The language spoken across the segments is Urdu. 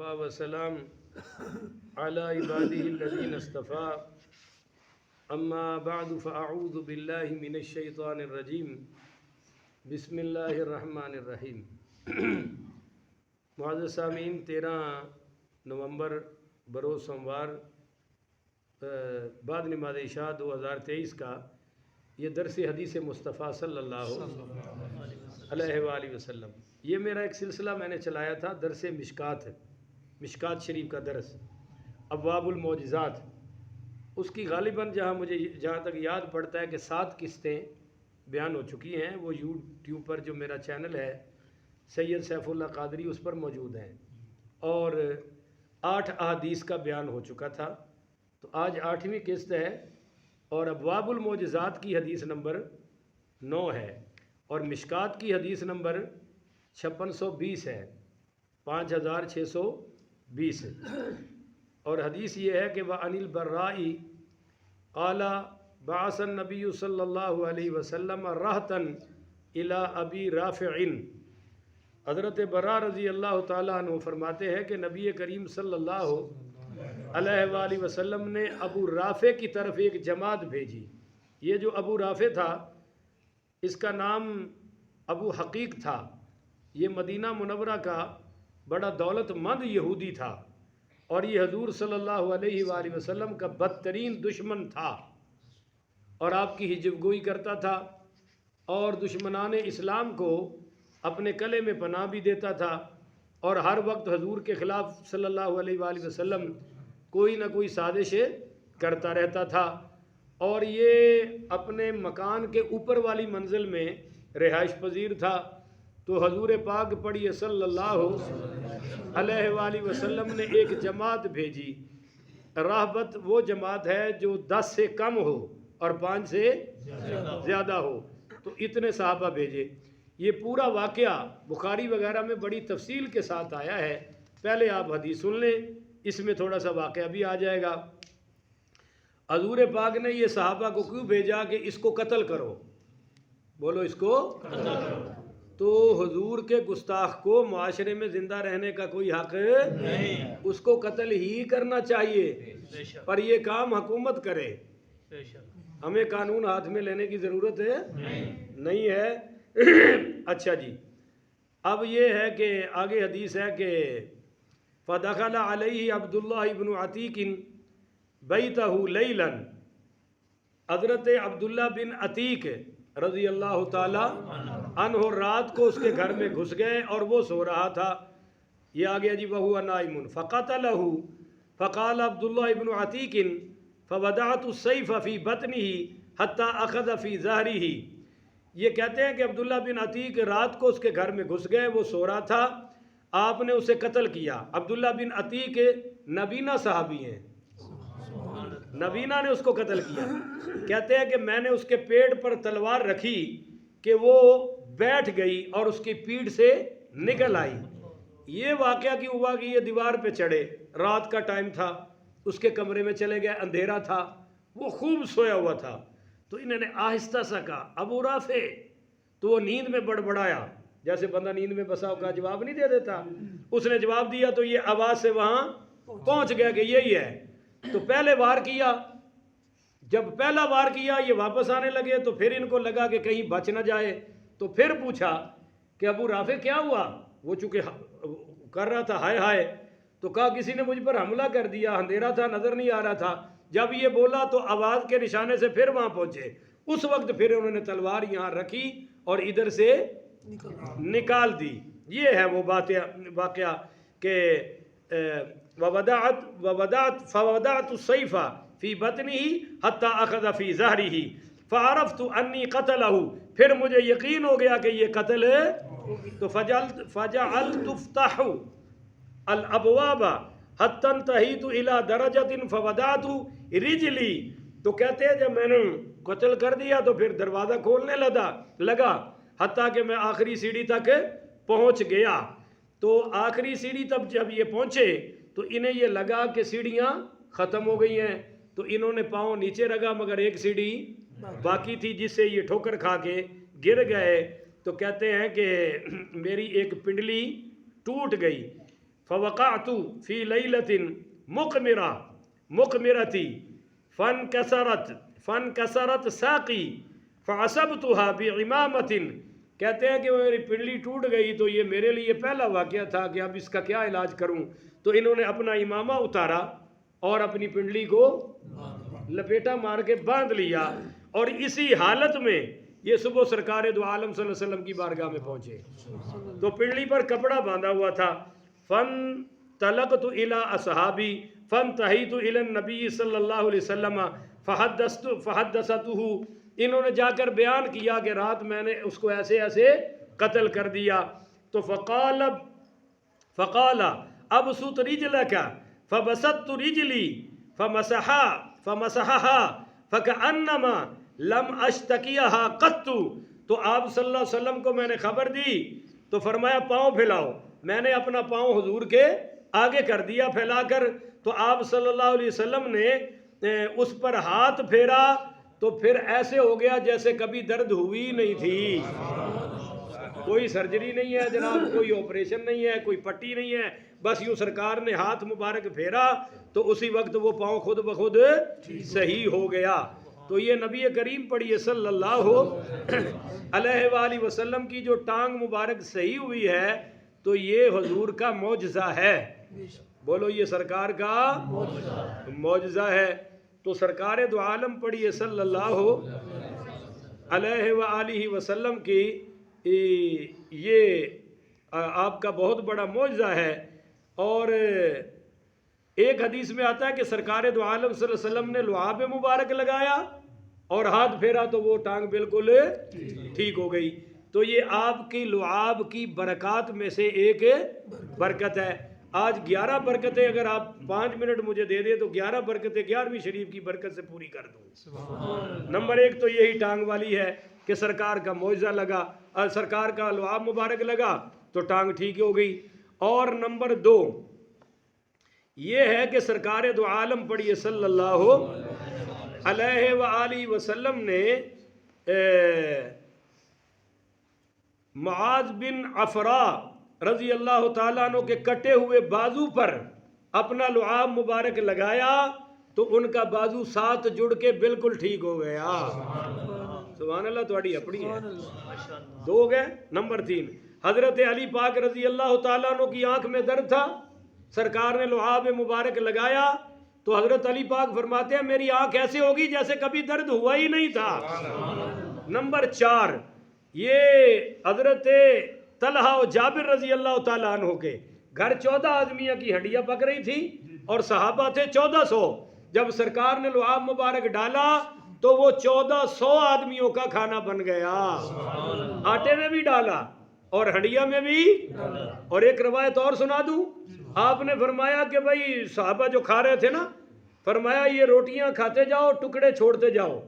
وکفا وسلام علی عبادہ الذین اصطفیٰ اما بعد فاعوذ باللہ من الشیطان الرجیم بسم اللہ الرحمن الرحیم۔ معزز سامعین، 13 نومبر بروز سوموار بعد نماز عشاء 2023 کا یہ درس حدیث مصطفیٰ صلی اللہ علیہ وآلہ وسلم، یہ میرا ایک سلسلہ میں نے چلایا تھا، درس مشکات شریف کا درس، ابواب المعجزات۔ اس کی غالباً جہاں تک یاد پڑتا ہے کہ 7 قسطیں بیان ہو چکی ہیں، وہ یوٹیوب پر جو میرا چینل ہے سید سیف اللہ قادری اس پر موجود ہیں، اور 8 احادیث کا بیان ہو چکا تھا۔ تو آج 8ویں قسط ہے اور ابواب المعجزات کی حدیث نمبر 9 ہے، اور مشکات کی حدیث نمبر 5620 ہے، 5620۔ اور حدیث یہ ہے کہ وَعَنِ الْبَرَّاءِ قَالَ بَعَثَ النَّبِيُّ صلی اللہ علیہ وسلم رَہْتًا إِلَىٰ أَبِي رَافِعٍ۔ حضرت برا رضی اللہ تعالیٰ عنہ فرماتے ہیں کہ نبی کریم صلی اللہ علیہ وآلہ وسلم نے ابو رافع کی طرف ایک جماعت بھیجی۔ یہ جو ابو رافع تھا اس کا نام ابو حقیق تھا، یہ مدینہ منورہ کا بڑا دولت مند یہودی تھا، اور یہ حضور صلی اللہ علیہ وآلہ وسلم کا بدترین دشمن تھا، اور آپ کی حجب گوئی کرتا تھا، اور دشمنان اسلام کو اپنے کلے میں پناہ بھی دیتا تھا، اور ہر وقت حضور کے خلاف صلی اللہ علیہ وآلہ وسلم کوئی نہ کوئی سازش کرتا رہتا تھا، اور یہ اپنے مکان کے اوپر والی منزل میں رہائش پذیر تھا۔ تو حضور پاک پڑھیے صلی اللہ علیہ وآلہ وسلم نے ایک جماعت بھیجی۔ راہبت وہ جماعت ہے جو 10 سے کم ہو اور 5 سے زیادہ ہو، تو اتنے صحابہ بھیجے۔ یہ پورا واقعہ بخاری وغیرہ میں بڑی تفصیل کے ساتھ آیا ہے، پہلے آپ حدیث سن لیں، اس میں تھوڑا سا واقعہ بھی آ جائے گا۔ حضور پاک نے یہ صحابہ کو کیوں بھیجا کہ اس کو قتل کرو؟ بولو، اس کو قتل کرو۔ تو حضور کے گستاخ کو معاشرے میں زندہ رہنے کا کوئی حق نہیں، اس کو قتل ہی کرنا چاہیے، پر یہ کام حکومت کرے، ہمیں قانون ہاتھ میں لینے کی ضرورت ہے نہیں ہے۔ اچھا جی، اب یہ ہے کہ آگے حدیث ہے کہ فَدَخَلَ عَلَيْهِ عَبْدُ اللَّهِ بْنُ عَتِيقٍ بَيْتَهُ لَيْلًا۔ حضرت عبداللہ بن عتیق رضی اللہ تعالی عنہ رات کو اس کے گھر میں گھس گئے اور وہ سو رہا تھا۔ یہ آگیا جی وَهُوَ نَائِمٌ فَقَتَلَهُ فَقَالَ عبد اللہ بن عتیق فَوَضَعْتُ السَّيْفَ فِي بَطْنِهِ حَتَّى أَخَذَ فِي ظَهْرِهِ۔ یہ کہتے ہیں کہ عبداللہ بن عتیق رات کو اس کے گھر میں گھس گئے، وہ سو رہا تھا، آپ نے اسے قتل کیا۔ عبداللہ بن عتیق نبینہ صحابی ہیں، نبینہ نے اس کو قتل کیا۔ کہتے ہیں کہ میں نے اس کے پیٹ پر تلوار رکھی کہ وہ بیٹھ گئی اور اس کی پیٹھ سے نکل آئی۔ یہ واقعہ کیوں ہوا کہ یہ دیوار پہ چڑھے، رات کا ٹائم تھا، اس کے کمرے میں چلے گئے، اندھیرا تھا، وہ خوب سویا ہوا تھا، تو انہوں نے آہستہ سا کہا ابو رافع، تو وہ نیند میں بڑبڑایا، جیسے بندہ نیند میں بسا ہوگا جواب نہیں دے دیتا، اس نے جواب دیا تو یہ آواز سے وہاں پہنچ گیا کہ یہی ہے۔ تو پہلے وار کیا، جب پہلا وار کیا یہ واپس آنے لگے، تو پھر ان کو لگا کہ کہیں بچ نہ جائے، تو پھر پوچھا کہ ابو رافع کیا ہوا؟ وہ چونکہ کر رہا تھا ہائے ہائے، تو کہا کسی نے مجھ پر حملہ کر دیا، اندھیرا تھا، نظر نہیں آ رہا تھا۔ جب یہ بولا تو آواز کے نشانے سے پھر وہاں پہنچے، اس وقت پھر انہوں نے تلوار یہاں رکھی اور ادھر سے نکال دی۔ یہ ہے وہ واقعہ کہ فَوَضَعْتُ السَّيْفَ فِي بَطْنِهِ حَتَّى أَخَذَ فِي ظَهْرِهِ فَعَرَفْتُ أَنِّي قَتَلَهُ، پھر مجھے یقین ہو گیا کہ یہ قتل ہے۔ تو فَجَعَلْتُ أَفْتَحُ الْأَبْوَابَ حَتَّى انْتَهِيتُ إِلَى دَرَجَةٍ فَوَضَعْتُ رِجْلِي۔ تو کہتے ہیں جب میں نے قتل کر دیا تو پھر دروازہ کھولنے لگا حتیٰ کہ میں آخری سیڑھی تک پہنچ گیا۔ تو آخری سیڑھی تب جب یہ پہنچے تو انہیں یہ لگا کہ سیڑھیاں ختم ہو گئی ہیں، تو انہوں نے پاؤں نیچے رگا، مگر ایک سیڑھی باقی تھی جس سے یہ ٹھوکر کھا کے گر گئے۔ تو کہتے ہیں کہ میری ایک پنڈلی ٹوٹ گئی، فوقعت فی لیلۃ مقمرتی فانکسرت ساقی فعصبتها بعمامۃ. کہتے ہیں کہ میری پنڈلی ٹوٹ گئی تو یہ میرے لیے پہلا واقعہ تھا کہ اب اس کا کیا علاج کروں. تو انہوں نے اپنا امامہ اتارا اور اپنی پنڈلی کو لپیٹا مار کے باندھ لیا، اور اسی حالت میں یہ صبح سرکار دو عالم صلی اللہ علیہ وسلم کی بارگاہ میں پہنچے. تو پنڈلی پر کپڑا باندھا ہوا تھا. فانطلقت الی اصحابی فانتہیت الی النبی صلی اللہ علیہ وسلم فحدثته. انہوں نے جا کر بیان کیا کہ رات میں نے اس کو ایسے ایسے قتل کر دیا. تو فقال ابسط رجلک فبسطت رجلی فمسحها فکأنما لم اشتکیہا قط. تو آپ صلی اللہ علیہ وسلم کو میں نے خبر دی تو فرمایا پاؤں پھیلاؤ. میں نے اپنا پاؤں حضور کے آگے کر دیا پھیلا کر. تو آپ صلی اللہ علیہ وسلم نے اس پر ہاتھ پھیرا تو پھر ایسے ہو گیا جیسے کبھی درد ہوئی نہیں تھی. کوئی سرجری نہیں ہے جناب، کوئی آپریشن نہیں ہے، کوئی پٹی نہیں ہے، بس یوں سرکار نے ہاتھ مبارک پھیرا تو اسی وقت وہ پاؤں خود بخود صحیح ہو گیا. تو یہ نبی کریم پڑھیے صلی اللہ علیہ وآلہ وسلم کی جو ٹانگ مبارک صحیح ہوئی ہے تو یہ حضور کا معجزہ ہے. بولو یہ سرکار کا معجزہ ہے. تو سرکار دو عالم پڑھیے صلی اللہ علیہ وآلہ وسلم کی یہ آپ کا بہت بڑا معجزہ ہے. اور ایک حدیث میں آتا ہے کہ سرکار دو عالم صلی اللہ علیہ وسلم نے لعاب مبارک لگایا اور ہاتھ پھیرا تو وہ ٹانگ بالکل ٹھیک ہو گئی. تو یہ آپ کی لعاب کی برکات میں سے ایک برکت ہے. آج 11 برکتیں اگر آپ 5 منٹ مجھے دے دیں تو 11 برکتیں 11ویں شریف کی برکت سے پوری کر دوں. نمبر 1 تو یہی ٹانگ والی ہے کہ سرکار کا معجزہ لگا اور سرکار کا لعاب مبارک لگا تو ٹانگ ٹھیک ہو گئی. اور نمبر 2 یہ ہے کہ سرکار دو عالم پڑھیے صلی اللہ علیہ وآلہ وسلم نے معاذ بن عفراء رضی اللہ تعالیٰ عنہ کے کٹے ہوئے بازو پر اپنا لعاب مبارک لگایا تو ان کا بازو 7 جڑ کے بالکل ٹھیک ہو گیا. سبحان اللہ. تھوڑی اپنی ہے 2 ہو گئے. نمبر 3 حضرت علی پاک رضی اللہ تعالیٰ عنہ کی آنکھ میں درد تھا، سرکار نے لعاب مبارک لگایا تو حضرت علی پاک فرماتے ہیں میری آنکھ ایسے ہوگی جیسے کبھی درد ہوا ہی نہیں تھا. نمبر 4 یہ حضرت طلحہ و جابر رضی اللہ تعالیٰ عنہ کے گھر 14 آدمیوں کی ہڈیاں پک رہی تھی اور صحابہ تھے 1400. جب سرکار نے لعاب مبارک ڈالا تو وہ 1400 آدمیوں کا کھانا بن گیا. آٹے میں بھی ڈالا اور ہڈیاں میں بھی. اور ایک روایت اور سنا دوں. آپ نے فرمایا کہ بھائی صحابہ جو کھا رہے تھے نا، فرمایا یہ روٹیاں کھاتے جاؤ ٹکڑے چھوڑتے جاؤ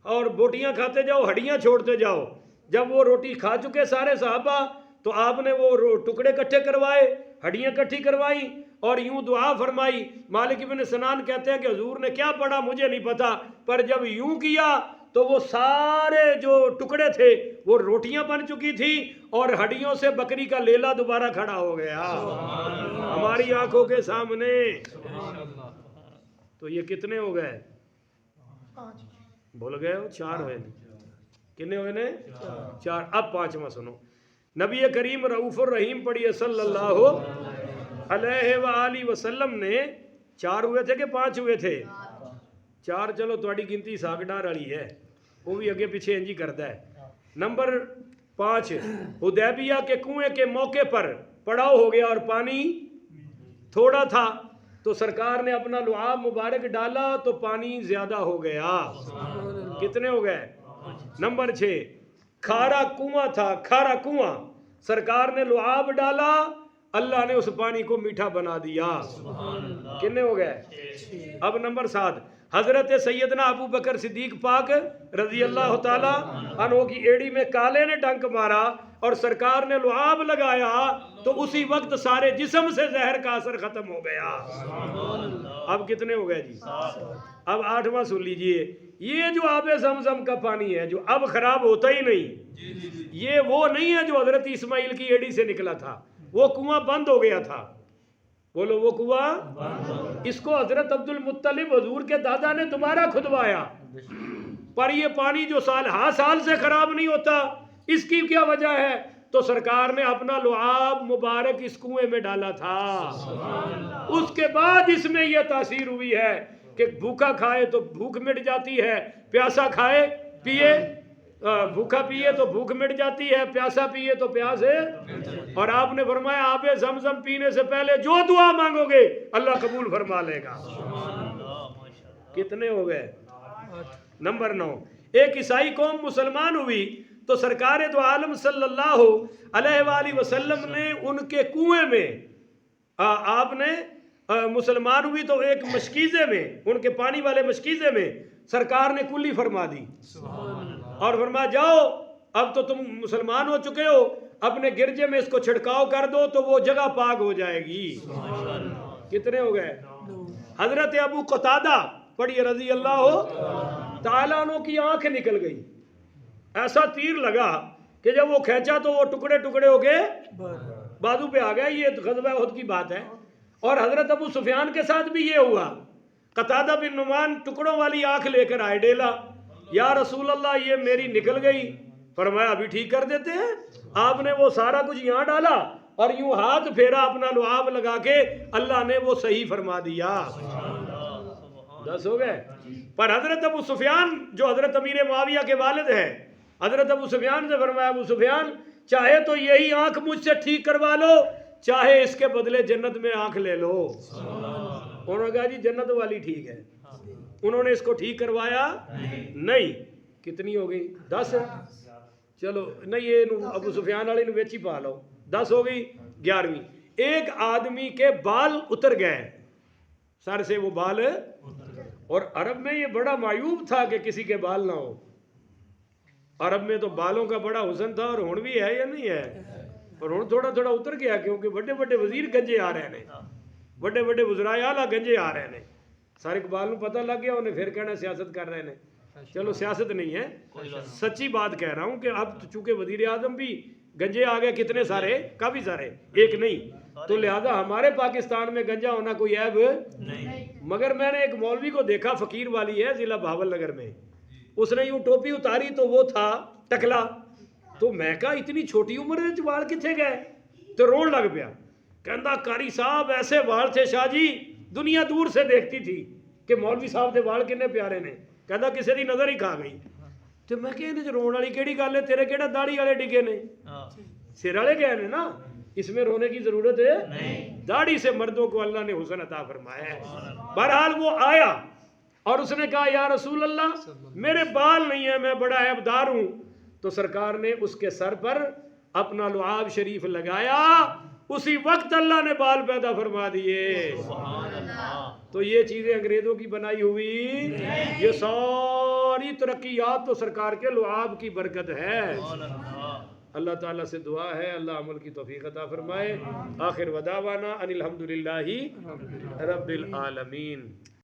اور بوٹیاں کھاتے جاؤ ہڈیاں چھوڑتے جاؤ. جب وہ روٹی کھا چکے سارے صحابہ تو آپ نے وہ ٹکڑے کٹھے کروائے، ہڈیاں کٹھی کروائی اور یوں دعا فرمائی. مالک ابن سنان کہتے ہیں کہ حضور نے کیا پڑھا مجھے نہیں پتا، پر جب یوں کیا تو وہ سارے جو ٹکڑے تھے وہ روٹیاں بن چکی تھی اور ہڈیوں سے بکری کا لیلا دوبارہ کھڑا ہو گیا ہماری آنکھوں کے سامنے. تو یہ کتنے ہو گئے؟ 5 بھول گئے ہو؟ 4 ہوئے. کتنے ہوئے نے؟ 4. اب 5واں سنو. نبی کریم رؤوف الرحیم پڑھیے صلی اللہ علیہ وآلہ وسلم نے 4 ہوئے تھے کہ 5 ہوئے تھے؟ 4. چلو تھوڑی گنتی ساگڈار والی ہے، وہ بھی اگے پیچھے انجی کرتا ہے. نمبر 5 حدیبیہ کے کنویں کے موقع پر پڑاؤ ہو گیا اور پانی تھوڑا تھا تو سرکار نے اپنا لعاب مبارک ڈالا تو پانی زیادہ ہو گیا. کتنے ہو گئے؟ نمبر 6 کھارا کنواں تھا، کھارا کنواں، سرکار نے لعاب ڈالا اللہ نے اس پانی کو میٹھا بنا دیا. کتنے ہو گئے؟ اب نمبر 7 حضرت سیدنا ابو بکر صدیق پاک رضی اللہ تعالی عنہ کی ایڑی میں کالے نے ڈنک مارا اور سرکار نے لعاب لگایا تو اسی وقت سارے جسم سے زہر کا اثر ختم ہو گیا. اب کتنے ہو گئے جی؟ اب 8واں سن لیجئے. یہ جو آب زمزم کا پانی ہے جو اب خراب ہوتا ہی نہیں، یہ وہ نہیں ہے جو حضرت اسماعیل کی ایڑی سے نکلا تھا، وہ کنواں بند ہو گیا تھا. بولو وہ کنواں اس کو حضرت عبد المطلب حضور کے دادا نے دوبارہ کھدوایا، پر یہ پانی جو سال سے خراب نہیں ہوتا، اس کی کیا وجہ ہے؟ تو سرکار نے اپنا لعاب مبارک اس کنویں میں ڈالا تھا، اس کے بعد اس میں یہ تاثیر ہوئی ہے کہ بھوکا کھائے تو بھوک مٹ جاتی ہے، پیاسا کھائے پیے بھوکا پیے تو بھوک مٹ جاتی ہے، پیاسا پیے تو پیاس ہے۔ اور آپ نے فرمایا آب زمزم پینے سے پہلے جو دعا مانگو گے اللہ قبول فرما لے گا۔ کتنے ہو گئے؟ نمبر 9، ایک عیسائی قوم مسلمان ہوئی تو سرکار دو عالم صلی اللہ علیہ وآلہ وسلم نے ان کے کنویں میں آپ نے مسلمان ہوئی تو ایک مشکیزے میں، ان کے پانی والے مشکیزے میں سرکار نے کلی فرما دی اور فرمایا جاؤ اب تو تم مسلمان ہو چکے ہو، اپنے گرجے میں اس کو چھڑکاؤ کر دو تو وہ جگہ پاک ہو جائے گی۔ کتنے ہو گئے؟ حضرت ابو قتادہ پڑھیے رضی اللہ تعالیٰ عنہ کی آنکھ نکل گئی، ایسا تیر لگا کہ جب وہ کھینچا تو وہ ٹکڑے ٹکڑے ہو گئے بازو پہ آ گئے۔ یہ غزوہ احد کی بات ہے۔ اور حضرت ابو سفیان کے ساتھ بھی یہ ہوا، قتادہ بن نعمان ٹکڑوں والی آنکھ لے کر آئے، ڈیلا یا رسول اللہ یہ میری نکل گئی، فرمایا ابھی ٹھیک کر دیتے ہیں۔ آپ نے وہ سارا کچھ یہاں ڈالا اور یوں ہاتھ پھیرا اپنا لعاب لگا کے، اللہ نے وہ صحیح فرما دیا۔ 10 ہو گئے۔ پر حضرت ابو سفیان جو حضرت امیر معاویہ کے والد ہیں، حضرت ابو سفیان سے فرمایا ابو سفیان چاہے تو یہی آنکھ مجھ سے ٹھیک کروا لو، چاہے اس کے بدلے جنت میں آنکھ لے لو۔ انہوں نے کہا جی جنت والی ٹھیک ہے، انہوں نے اس کو ٹھیک کروایا نہیں۔ کتنی ہو گئی؟ 10۔ چلو نہیں یہ ابو سفیان والے ویچ ہی پا لو، 10 ہو گئی۔ 11ویں، ایک آدمی کے بال اتر گئے، سر سے وہ بال، اور عرب میں یہ بڑا معیوب تھا کہ کسی کے بال نہ ہو۔ عرب میں تو بالوں کا بڑا حسن تھا، اور ہون بھی ہے یا نہیں ہے، اور ہون تھوڑا تھوڑا اتر گیا کیونکہ بڑے بڑے وزیر گنجے آ رہے ہیں، بڑے بڑے وزرائے اعلیٰ گنجے آ رہے ہیں، سارے اقبال کو پتہ لگ گیا، انہیں پھر کہنا سیاست کر رہے ہیں۔ چلو سیاست نہیں ہے، سچی بات کہہ رہا ہوں کہ اب چونکہ وزیر اعظم بھی گنجے آ گئے، کتنے سارے، کافی سارے، ایک نہیں، تو لہذا ہمارے پاکستان میں گنجا ہونا کوئی عیب نہیں۔ مگر میں نے ایک مولوی کو دیکھا، فقیر والی ہے ضلع بہاول نگر میں، اس نے یوں ٹوپی اتاری تو وہ تھا ٹکلا، تو میں کہا اتنی چھوٹی عمر میں وال کتنے گئے؟ تو رون لگ پیا، کہندا کاری صاحب ایسے وال تھے شاہ جی دنیا دور سے دیکھتی تھی کہ مولوی صاحب دے وال کنے پیارے نے، کہندا کسی دی نظر ہی کھا گئی۔ تو میں کہا یہ رون والی کیڑی گل ہے، تیرے کیڑا داڑھی والے ڈگے نے، سر والے گئے نے نا، اس میں رونے کی ضرورت ہے نہیں، داڑھی سے مردوں کو اللہ نے حسن عطا فرمایا ہے۔ بہرحال وہ آیا اور اس نے کہا یا رسول اللہ میرے بال نہیں ہیں، میں بڑا عیبدار ہوں، تو سرکار نے اس کے سر پر اپنا لعاب شریف لگایا، اسی وقت اللہ نے بال پیدا فرما دیے۔ تو یہ چیزیں انگریزوں کی بنائی ہوئی، یہ ساری ترقیات تو سرکار کے لعاب کی برکت ہے۔ اللہ تعالیٰ سے دعا ہے اللہ عمل کی توفیق عطا فرمائے۔ آخر ودعوانا ان الحمدللہ رب العالمین۔